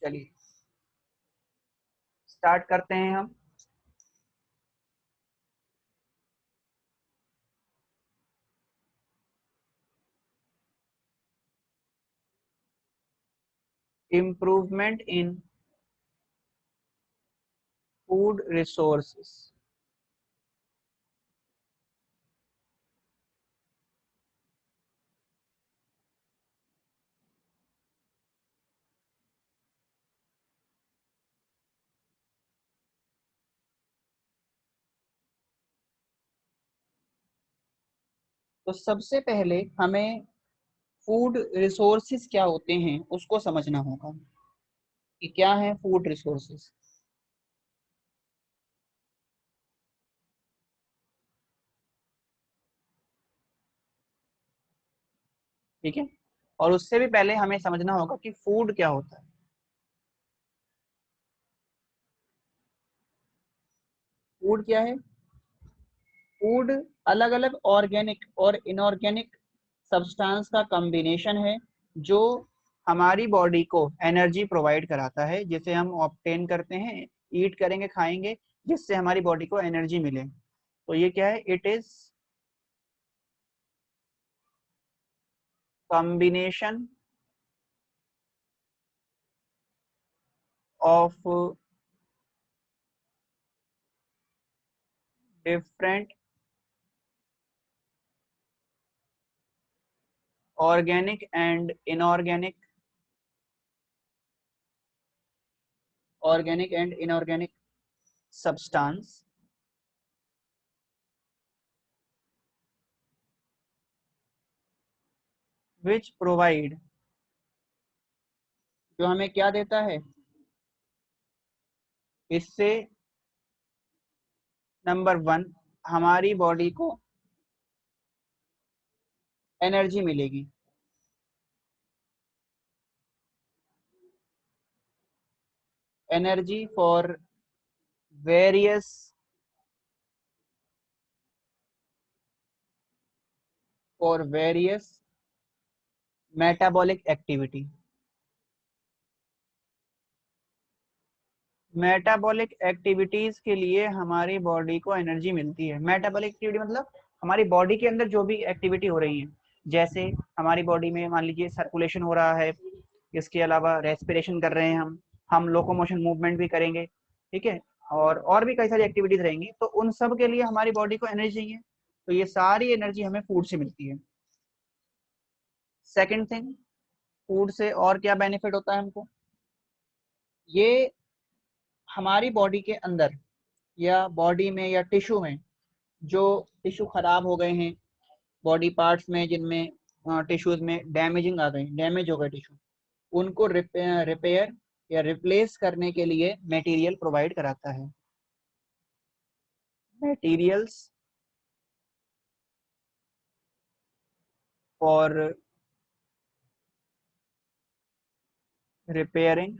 चलिए स्टार्ट करते हैं हम। Improvement in food resources. तो सबसे पहले हमें फूड रिसोर्सेज क्या होते हैं उसको समझना होगा कि क्या है फूड रिसोर्सेज। ठीक है, और उससे भी पहले हमें समझना होगा कि फूड क्या होता है। फूड क्या है? फूड अलग अलग ऑर्गेनिक और इनऑर्गेनिक सब्सटेंस का कॉम्बिनेशन है जो हमारी बॉडी को एनर्जी प्रोवाइड कराता है, जिसे हम ऑब्टेन करते हैं, ईट करेंगे, खाएंगे, जिससे हमारी बॉडी को एनर्जी मिले। तो ये क्या है? It is combination of different organic and inorganic substance which provide, जो हमें क्या देता है? इससे नंबर वन, हमारी बॉडी को एनर्जी मिलेगी। Energy various for various metabolic activity. Metabolic activities के लिए हमारी बॉडी को एनर्जी मिलती है। मेटाबॉलिक एक्टिविटी मतलब हमारी बॉडी के अंदर जो भी एक्टिविटी हो रही है, जैसे हमारी बॉडी में मान लीजिए सर्कुलेशन हो रहा है, इसके अलावा रेस्पिरेशन कर रहे हैं हम लोकोमोशन मूवमेंट भी करेंगे, ठीक है, और भी कई सारी एक्टिविटीज रहेंगी, तो उन सब के लिए हमारी बॉडी को एनर्जी चाहिए। तो ये सारी एनर्जी हमें फूड से मिलती है। सेकेंड थिंग, फूड से और क्या बेनिफिट होता है हमको? ये हमारी बॉडी के अंदर या बॉडी में या टिश्यू में जो टिश्यू खराब हो गए हैं, बॉडी पार्ट्स में जिनमें टिश्यूज में डैमेजिंग आ गए, डैमेज हो गए टिश्यू, उनको रिपेयर या रिप्लेस करने के लिए मटेरियल प्रोवाइड कराता है। मटेरियल्स फॉर रिपेयरिंग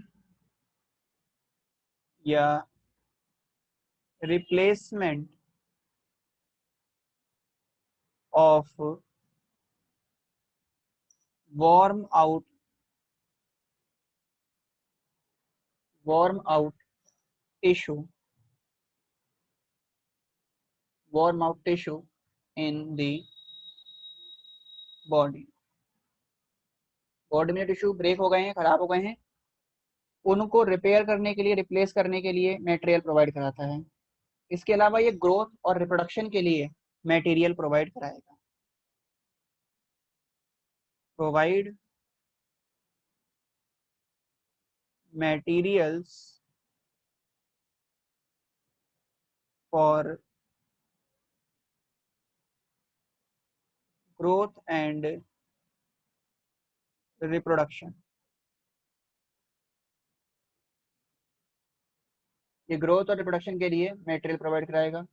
या replacement of worn out tissue worn out tissue in the body. Body में टिश्यू ब्रेक हो गए हैं, खराब हो गए हैं, उनको रिपेयर करने के लिए, रिप्लेस करने के लिए मटेरियल प्रोवाइड कराता है। इसके अलावा ये ग्रोथ और रिप्रोडक्शन के लिए मटेरियल प्रोवाइड कराएगा। Provide materials for growth and reproduction. ये ग्रोथ और रिप्रोडक्शन के लिए मटेरियल प्रोवाइड कराएगा।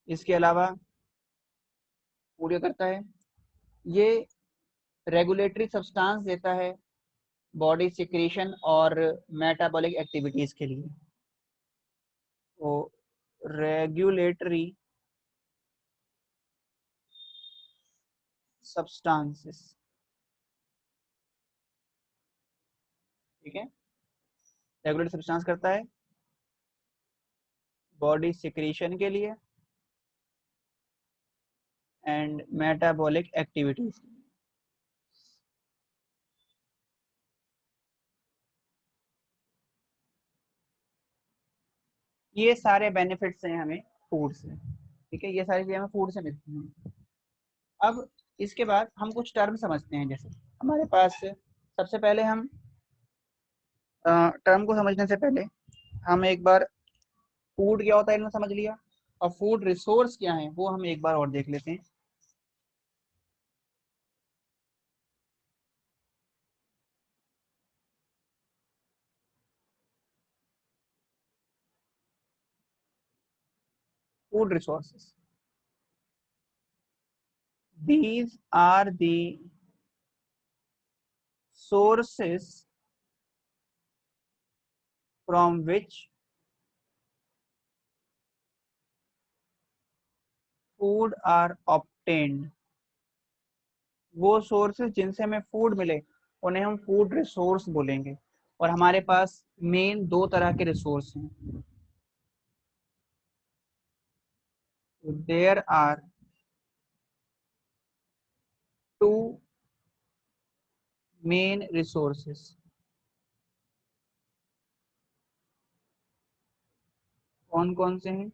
इसके अलावा पूरा करता है, ये रेगुलेटरी सब्सटेंस देता है बॉडी सिक्रीशन और मेटाबॉलिक एक्टिविटीज के लिए। तो रेगुलेटरी सब्सटेंसेस, ठीक है, रेगुलेटरी सब्सटेंस करता है बॉडी सिक्रीशन के लिए एंड मेटाबॉलिक एक्टिविटीज। ये सारे बेनिफिट्स हैं हमें फूड से, ठीक है, ये सारी चीजें हमें फूड से मिलती हैं। अब इसके बाद हम कुछ टर्म समझते हैं। जैसे हमारे पास सबसे पहले हम टर्म को समझने से पहले हम एक बार फूड क्या होता है इन्होंने समझ लिया, और फूड रिसोर्स क्या है वो हम एक बार और देख लेते हैं। Food resources, these are the sources from which food are obtained। वो सोर्सेज जिनसे हमें फूड मिले उन्हें हम फूड रिसोर्स बोलेंगे। और हमारे पास मेन दो तरह के रिसोर्स हैं। There are two main resources. कौन कौन से हैं?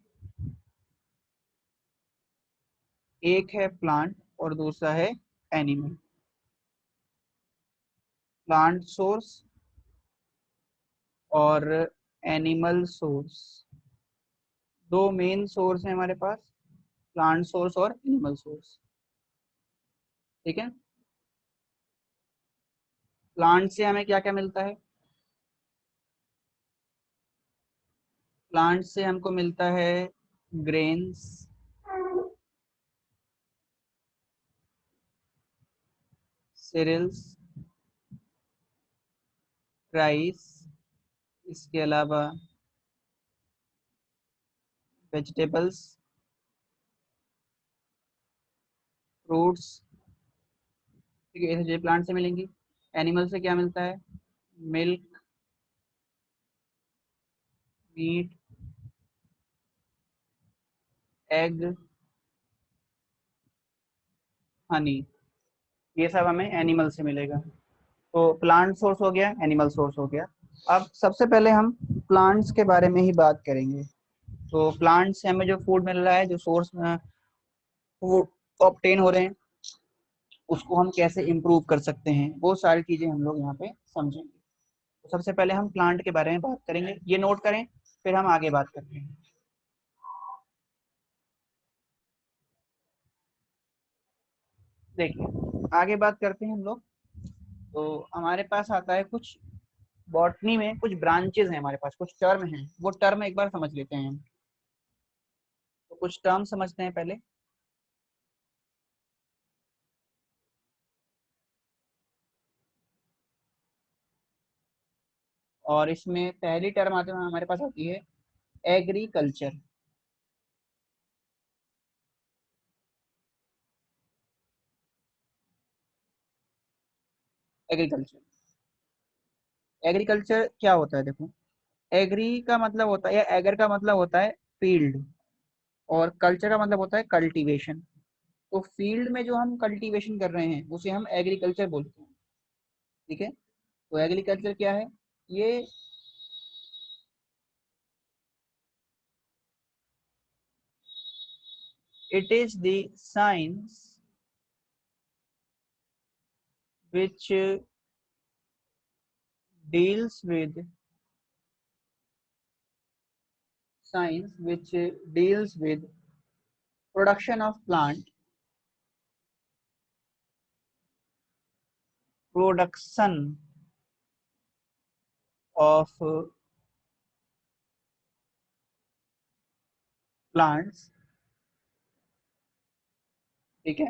एक है प्लांट और दूसरा है एनिमल। प्लांट सोर्स और एनिमल सोर्स, दो मेन सोर्स हैं हमारे पास, प्लांट सोर्स और एनिमल सोर्स। ठीक है, प्लांट से हमें क्या क्या मिलता है? प्लांट से हमको मिलता है ग्रेन्स, सीरियल्स, राइस, इसके अलावा वेजिटेबल्स, फ्रूट्स। ठीक है, ये प्लांट से मिलेंगी। एनिमल से क्या मिलता है? मिल्क, मीट, एग, हनी, ये सब हमें एनिमल से मिलेगा। तो प्लांट सोर्स हो गया, एनिमल सोर्स हो गया। अब सबसे पहले हम प्लांट्स के बारे में ही बात करेंगे। तो प्लांट से हमें जो फूड मिल रहा है, जो सोर्स फूड ऑब्टेन हो रहे हैं, उसको हम कैसे इम्प्रूव कर सकते हैं, वो सारी चीजें हम लोग यहाँ पे समझेंगे। तो सबसे पहले हम प्लांट के बारे में बात करेंगे, ये नोट करें, फिर हम आगे बात करते हैं। देखिए, आगे बात करते हैं हम लोग। तो हमारे पास आता है कुछ बॉटनी में कुछ ब्रांचेस हैं, हमारे पास कुछ टर्म हैं, वो टर्म एक बार समझ लेते हैं हम। तो कुछ टर्म समझते हैं पहले। और इसमें पहली टर्म आते हैं हमारे पास आती है एग्रीकल्चर। एग्रीकल्चर, एग्रीकल्चर क्या होता है? देखो, एग्री का मतलब होता है, या एगर का मतलब होता है फील्ड, और कल्चर का मतलब होता है कल्टीवेशन। तो फील्ड में जो हम कल्टीवेशन कर रहे हैं उसे हम एग्रीकल्चर बोलते हैं। ठीक है, तो एग्रीकल्चर क्या है? ये it is the science which deals with science which deals with production of plant, production of plants। ठीक है,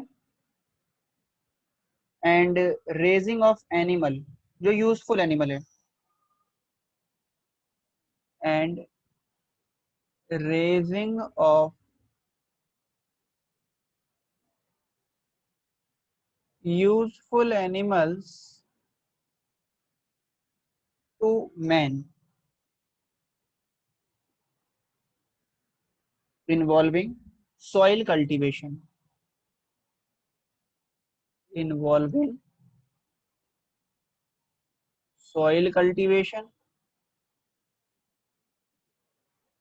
एंड रेजिंग ऑफ एनिमल, जो यूजफुल एनिमल है, and raising of useful animals to man. involving soil cultivation, involving soil cultivation,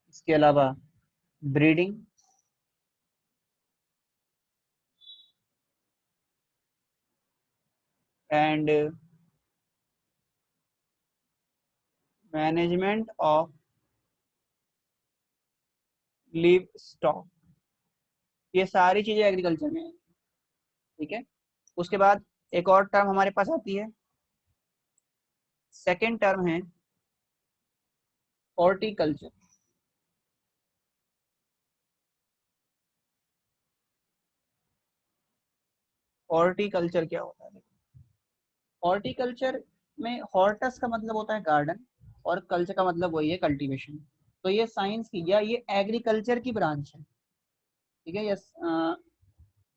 इसके अलावा breeding, and management of livestock, ये सारी चीजें agriculture में है। ठीक है, उसके बाद एक और टर्म हमारे पास आती है, सेकेंड टर्म है हॉर्टिकल्चर। हॉर्टिकल्चर क्या होता है? हॉर्टिकल्चर में हॉर्टस का मतलब होता है गार्डन और कल्चर का मतलब वही है कल्टीवेशन। तो ये साइंस की या ये एग्रीकल्चर की ब्रांच है। ठीक है, यस,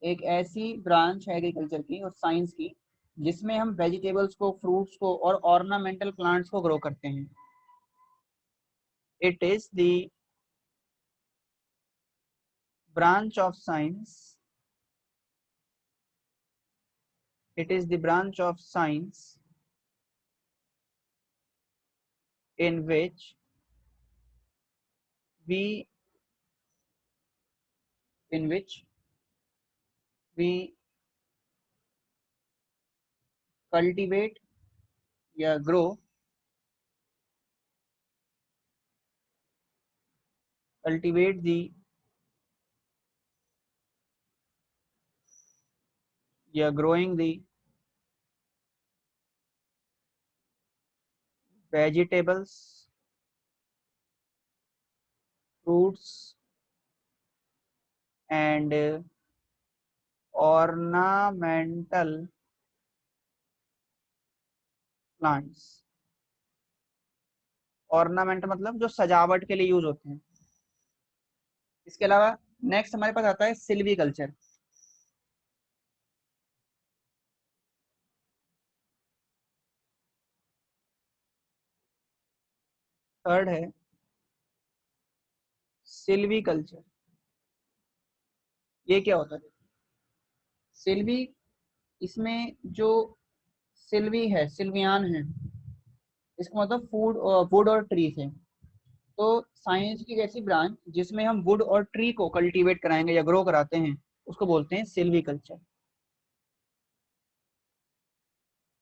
एक ऐसी ब्रांच है एग्रीकल्चर की और साइंस की जिसमें हम वेजिटेबल्स को, फ्रूट्स को और ऑर्नामेंटल प्लांट्स को ग्रो करते हैं। It is the branch of science, it is the branch of science in which we in which we cultivate या grow cultivate the या growing the vegetables, fruits and ornamental plants। Ornament मतलब जो सजावट के लिए use होते हैं। इसके अलावा नेक्स्ट हमारे पास आता है सिल्वीकल्चर। थर्ड है सिल्वीकल्चर। ये क्या होता है? सिल्वी, इसमें जो सिल्वी है, सिल्वियान है, इसका मतलब फूड, वुड और ट्री से। तो साइंस की एक ऐसी ब्रांच जिसमें हम वुड और ट्री को कल्टीवेट कराएंगे या ग्रो कराते हैं, उसको बोलते हैं silviculture.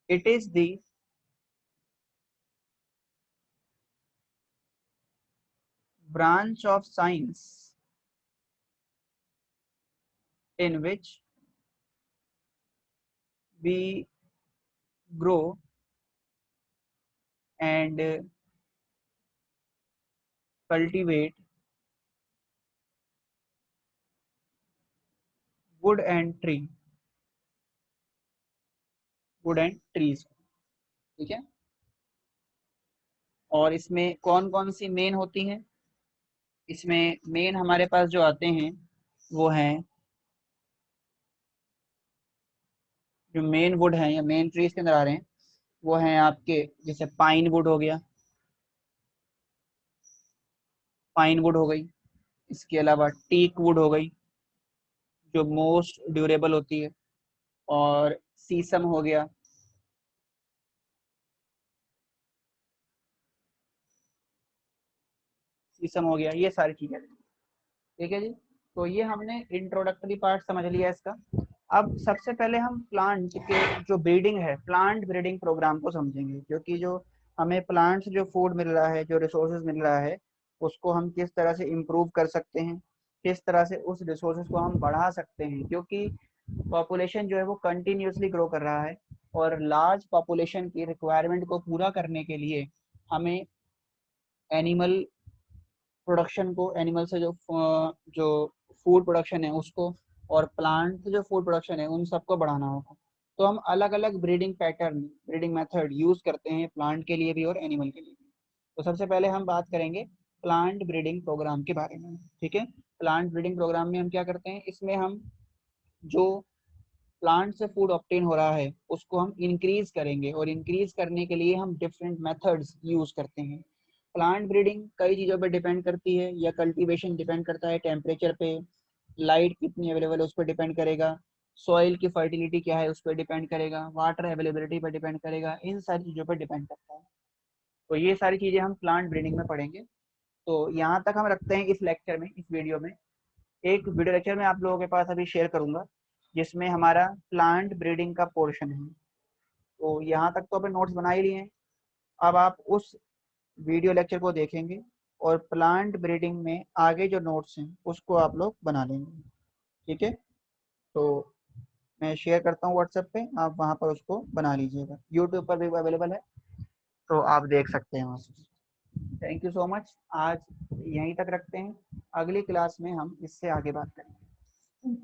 It is the branch of science in which we grow and cultivate wood and tree, wood and trees। ठीक है, और इसमें कौन कौन सी मेन होती हैं? इसमें मेन हमारे पास जो आते हैं वो हैं, जो मेन वुड हैं या मेन ट्रीज के अंदर आ रहे हैं वो हैं आपके, जैसे पाइन वुड हो गया, पाइन वुड हो गई। इसके अलावा टीक वुड हो गई जो मोस्ट ड्यूरेबल होती है, और सीसम हो गया। सीसम हो गया, ये सारी चीजें। ठीक है जी, तो ये हमने इंट्रोडक्टरी पार्ट समझ लिया इसका। अब सबसे पहले हम प्लांट के जो ब्रीडिंग है, प्लांट ब्रीडिंग प्रोग्राम को समझेंगे, क्योंकि जो हमें प्लांट से जो फूड मिल रहा है, जो रिसोर्सेज मिल रहा है, उसको हम किस तरह से इम्प्रूव कर सकते हैं, किस तरह से उस रिसोर्सेज को हम बढ़ा सकते हैं। क्योंकि पॉपुलेशन जो है वो कंटिन्यूसली ग्रो कर रहा है और लार्ज पॉपुलेशन की रिक्वायरमेंट को पूरा करने के लिए हमें एनिमल प्रोडक्शन को, एनिमल से जो फूड प्रोडक्शन है उसको, और प्लांट से जो फूड प्रोडक्शन है उन सबको बढ़ाना होगा। तो हम अलग अलग breeding pattern, breeding method use करते हैं प्लांट के लिए भी और एनिमल के लिए भी। तो सबसे पहले हम बात करेंगे प्लांट ब्रीडिंग प्रोग्राम के बारे में। ठीक है, प्लांट ब्रीडिंग प्रोग्राम में हम क्या करते हैं, इसमें हम जो प्लांट से फूड ऑब्टेन हो रहा है उसको हम इंक्रीज करेंगे, और इंक्रीज करने के लिए हम डिफरेंट मेथड्स यूज करते हैं। प्लांट ब्रीडिंग कई चीज़ों पर डिपेंड करती है, या कल्टीवेशन डिपेंड करता है टेम्परेचर पे, लाइट कितनी अवेलेबल है उस पर डिपेंड करेगा, सॉइल की फर्टिलिटी क्या है उस पर डिपेंड करेगा, वाटर अवेलेबिलिटी पर डिपेंड करेगा, इन सारी चीज़ों पर डिपेंड करता है। तो ये सारी चीज़ें हम प्लांट ब्रीडिंग में पढ़ेंगे। तो यहाँ तक हम रखते हैं इस लेक्चर में, इस वीडियो में। एक वीडियो लेक्चर में आप लोगों के पास अभी शेयर करूंगा जिसमें हमारा प्लांट ब्रीडिंग का पोर्शन है। तो यहाँ तक तो अपने नोट्स बना ही लिए हैं। अब आप उस वीडियो लेक्चर को देखेंगे और प्लांट ब्रीडिंग में आगे जो नोट्स हैं उसको आप लोग बना लेंगे। ठीक है, तो मैं शेयर करता हूँ व्हाट्सएप पे, आप वहाँ पर उसको बना लीजिएगा। यूट्यूब पर भी अवेलेबल है, तो आप देख सकते हैं वहाँ से। Thank you so much. आज यहीं तक रखते हैं, अगली क्लास में हम इससे आगे बात करेंगे।